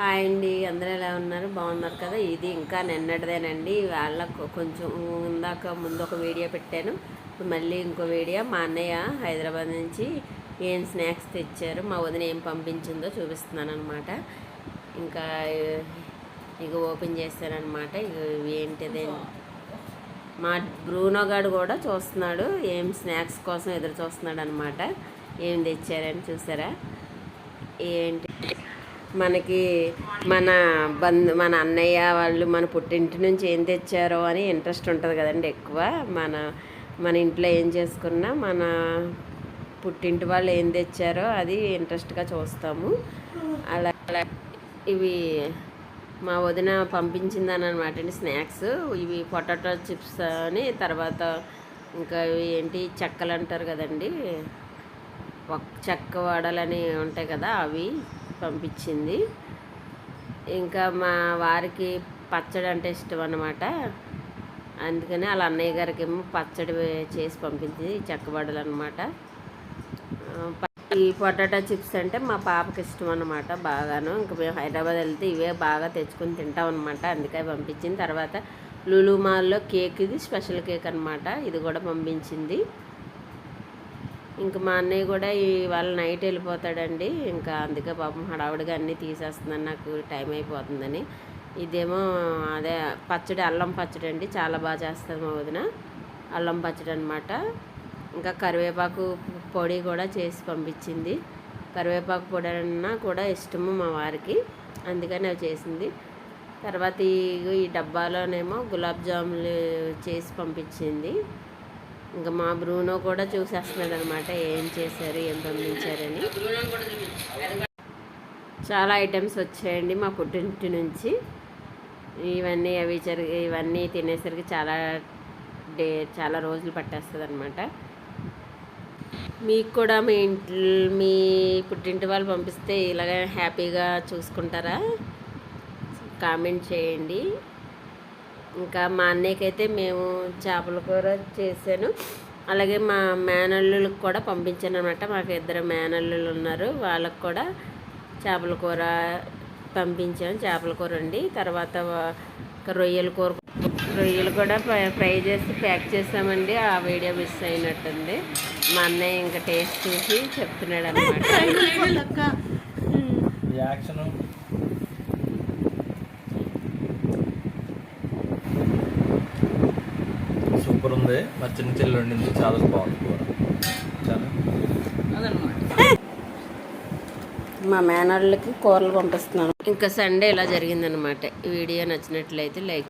Hi అండి, అందరూ ఎలా ఉన్నారు? బాగున్నారు కదా. ఇది ఇంకా నిన్నటిదేనండి. వాళ్ళకు కొంచెం ముందు ఒక వీడియో పెట్టాను. మళ్ళీ ఇంకో వీడియో. మా అన్నయ్య హైదరాబాద్ నుంచి ఏం స్నాక్స్ తెచ్చారు, మా వదిన ఏం పంపించిందో చూపిస్తున్నాను అనమాట. ఇంకా ఇక ఓపెన్ చేస్తానమాట. ఇక ఏంటిదే, మా బ్రూనో గారు కూడా చూస్తున్నాడు, ఏం స్నాక్స్ కోసం ఎదురు చూస్తున్నాడు అనమాట. ఏం తెచ్చారని చూసారా? ఏంటి మనకి మన అన్నయ్య వాళ్ళు మన పుట్టింటి నుంచి ఏం తెచ్చారో అని ఇంట్రెస్ట్ ఉంటుంది కదండి ఎక్కువ. మన ఇంట్లో ఏం చేసుకున్నా మన పుట్టింటి వాళ్ళు ఏం తెచ్చారో అది ఇంట్రెస్ట్గా చూస్తాము. అలా ఇవి మా వదిన పంపించిందని అనమాట అండి స్నాక్స్. ఇవి పొటాటో చిప్స్ అని, తర్వాత ఇంకా ఇవి ఏంటి చెక్కలు అంటారు కదండి, చెక్క వడలని ఉంటాయి కదా, అవి పంపించింది. ఇంకా మా వారికి పచ్చడి అంటే ఇష్టం అన్నమాట. అందుకని వాళ్ళ అన్నయ్య గారికి ఏమో పచ్చడి చేసి పంపించింది, చెక్కబడలు అనమాట. ఈ పొటాటో చిప్స్ అంటే మా పాపకి ఇష్టం అన్నమాట బాగాను. ఇంకా మేము హైదరాబాద్ వెళ్తే ఇవే బాగా తెచ్చుకొని తింటాం అనమాట. అందుకే పంపించింది. తర్వాత లులు మాల్లో కేక్, ఇది స్పెషల్ కేక్ అనమాట, ఇది కూడా పంపించింది. ఇంకా మా అన్నయ్య కూడా ఇవాళ నైట్ వెళ్ళిపోతాడండి. ఇంకా అందుకే పాపం హడావుడిగా అన్నీ తీసేస్తున్నాను, నాకు టైం అయిపోతుందని. ఇదేమో అదే పచ్చడి, అల్లం పచ్చడి అండి, చాలా బాగా చేస్తుంది మా వదిన. అల్లం పచ్చడి అనమాట. ఇంకా కరివేపాకు పొడి కూడా చేసి పంపించింది. కరివేపాకు పొడి అన్నా కూడా ఇష్టము మా వారికి, అందుకని అవి చేసింది. తర్వాత ఈ డబ్బాలోనేమో గులాబ్ జాములు చేసి పంపించింది. ఇంకా మా బ్రూనో కూడా చూసేస్తున్నాడు అనమాట, ఏం చేశారు, ఏం పంపించారని. చాలా ఐటమ్స్ వచ్చాయండి మా పుట్టింటి నుంచి. ఇవన్నీ తినేసరికి చాలా రోజులు పట్టేస్తుంది అనమాట. మీకు కూడా మీ పుట్టింటి వాళ్ళు పంపిస్తే ఇలాగ హ్యాపీగా చూసుకుంటారా? కామెంట్ చేయండి. ఇంకా మా అన్నయ్యకైతే మేము చేపల కూర చేశాను. అలాగే మా మేనల్లులకు కూడా పంపించాను అనమాట. మాకు 2 మేనల్లులు ఉన్నారు, వాళ్ళకు కూడా చేపల కూర పంపించాను. చేపల కూర అండి. తర్వాత రొయ్యలు కూడా ఫ్రై చేసి ప్యాక్ చేసామండి. ఆ వీడియో మిస్ అయినట్టుంది. మా అన్నయ్య ఇంకా టేస్ట్ చూసి చెప్తున్నాడు అనమాట. సూపర్ ఉంది. మా చిన్న చెల్లి వండింది, చాలా బాగుంది కూర. మా మేనర్లకి కూరలు పంపిస్తున్నాను. ఇంకా సండే ఇలా జరిగిందనమాట. ఈ వీడియో నచ్చినట్లయితే లైక్